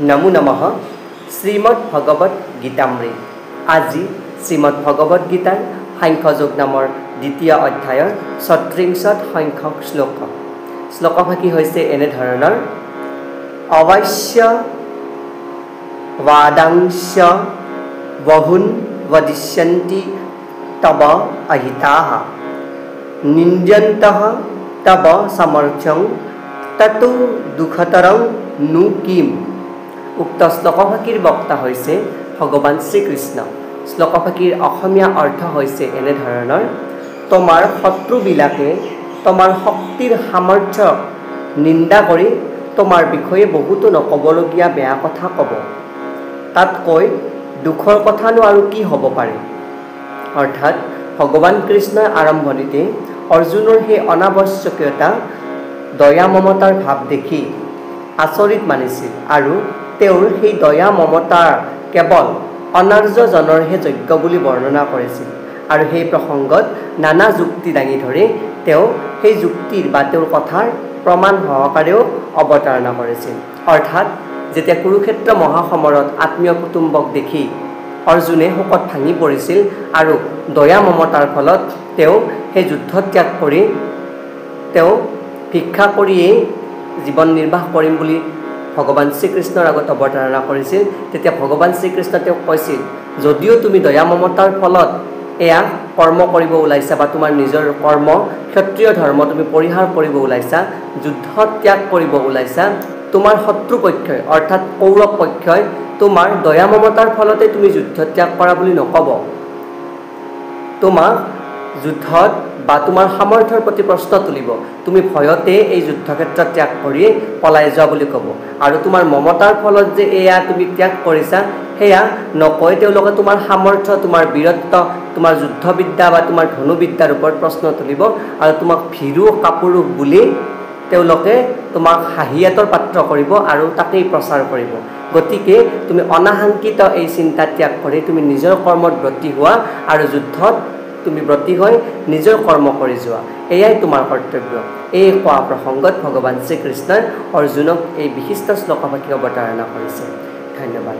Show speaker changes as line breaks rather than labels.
नमो नमः श्रीमद्भगवत गीतामृत আজি শ্ৰীমদ্ভগৱত গীতাৰ সাংখ্যযোগ নামৰ দ্বিতীয় অধ্যায়ৰ ৩৬ সংখ্যক শ্লোকভাগী হৈছে এনেধৰণৰ অৱশ্য বাদাংশ বহুন वदिष्यन्ति तव अहिताः निन्द्यन्तः तव समर्थ्यं ततो दुःखतरं नु किम। उक्त श्लोकभागीर बक्ता হৈছে भगवान श्रीकृष्ण। श्लोकभागीर অসমীয়া अर्थ হৈছে এনেধৰণৰ তোমাৰ শত্ৰুবিলাকে তোমাৰ শক্তিৰ সামৰ্থ্য নিন্দা কৰি তোমাৰ বিষয়ে বহুতো নকবলগীয়া বেয়া কথা ক'ব, তাতকৈ দুখৰ কথানো আৰু কি হ'ব পাৰে। অৰ্থাৎ ভগৱান কৃষ্ণৰ আৰম্ভণিতে অৰ্জুনৰ সেই অনাৱশ্যকীয়তা দয়া মমতাৰ ভাৱ দেখি আচৰিত মানিছিল আৰু তেওঁৰ সেই দয়া মমতাৰ কেৱল অনাৰ্যজনৰহে যোগ্য বুলি বৰ্ণনা কৰিছিল আৰু সেই প্ৰসংগত নানা যুক্তি দাঙি ধৰি তেওঁ সেই যুক্তিৰ বা তেওঁৰ কথাৰ প্ৰমাণ সহকাৰেও অৱতাৰণা কৰিছিল। অৰ্থাৎ যেতিয়া কুৰুক্ষেত্ৰ মহাসমৰত আত্মীয় কুটুম্বক দেখি অৰ্জুনে শোকত ভাঙি পৰিছিল আৰু দয়া মমতাৰ ফলত তেওঁ সেই যুদ্ধ ত্যাগ কৰি তেওঁ ভিক্ষা কৰিয়েই জীৱন নিৰ্বাহ কৰিম বুলি ভগৱান শ্ৰীকৃষ্ণৰ আগত অৱতাৰণা কৰিছিল। তেতিয়া ভগৱান শ্ৰীকৃষ্ণ তেওঁক কৈছিল, যদিও তুমি দয়া মমতাৰ ফলত এয়া কৰ্ম কৰিব ওলাইছা বা তোমাৰ নিজৰ কৰ্ম ক্ষত্ৰিয় ধৰ্ম তুমি পৰিহাৰ কৰিব ওলাইছা, যুদ্ধ ত্যাগ কৰিব ওলাইছা, তোমাৰ শত্ৰুপক্ষই অৰ্থাৎ কৌৰৱ পক্ষই তোমাৰ দয়া মমতাৰ ফলতে তুমি যুদ্ধ ত্যাগ কৰা বুলি নক'ব, তোমাক যুদ্ধত বা তোমাৰ সামৰ্থ্যৰ প্ৰতি প্ৰশ্ন তুলিব, তুমি ভয়তে এই যুদ্ধক্ষেত্ৰ ত্যাগ কৰি পলাই যোৱা বুলি ক'ব। আৰু তোমাৰ মমতাৰ ফলত যে এয়া তুমি ত্যাগ কৰিছা সেয়া নকয় তেওঁলোকে তোমাৰ সামৰ্থ্য, তোমাৰ বীৰত্ব, তোমাৰ যুদ্ধবিদ্যা বা তোমাৰ ধনুবিদ্যাৰ ওপৰত প্ৰশ্ন তুলিব আৰু তোমাক ভীৰু কাপুৰুষ বুলি তেওঁলোকে তোমাক হাঁহিয়াতৰ পাত্ৰ কৰিব আৰু তাকেই প্ৰচাৰ কৰিব। গতিকে তুমি অনাকাংক্ষিত এই চিন্তা ত্যাগ কৰি তুমি নিজৰ কৰ্মত ব্ৰতী হোৱা আৰু যুদ্ধত তুমি ব্ৰতী হৈ নিজৰ কৰ্ম কৰি যোৱা, এয়াই তোমাৰ কৰ্তব্য। এই কোৱা প্ৰসংগত ভগৱান শ্ৰীকৃষ্ণই অৰ্জুনক এই বিশিষ্ট শ্লোকভাগী অৱতাৰণা কৰিছে। ধন্যবাদ।